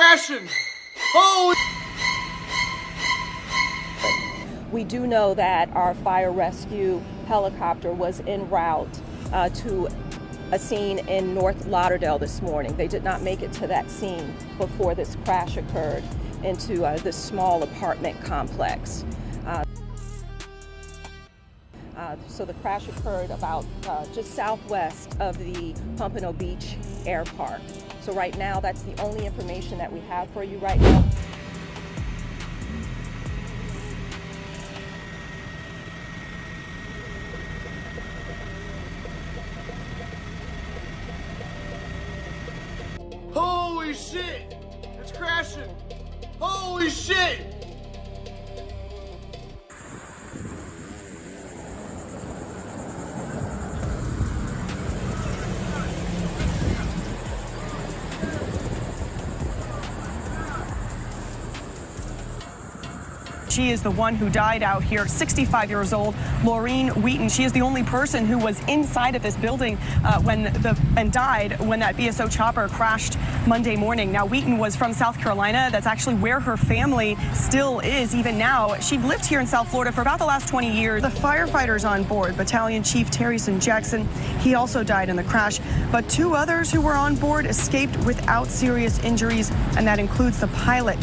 crashing! Holy! We do know that our fire rescue helicopter was en route to a scene in North Lauderdale this morning. They did not make it to that scene before this crash occurred into this small apartment complex. So the crash occurred about just southwest of the Pompano Beach Air Park. So right now, that's the only information that we have for you right now. Holy shit! It's crashing! Holy shit! She is the one who died out here, 65 years old, Lurean Wheaton. She is the only person who was inside of this building and died when that BSO chopper crashed Monday morning. Now, Wheaton was from South Carolina. That's actually where her family still is even now. She lived here in South Florida for about the last 20 years. The firefighters on board, Battalion Chief Terryson Jackson, he also died in the crash. But 2 others who were on board escaped without serious injuries, and that includes the pilot.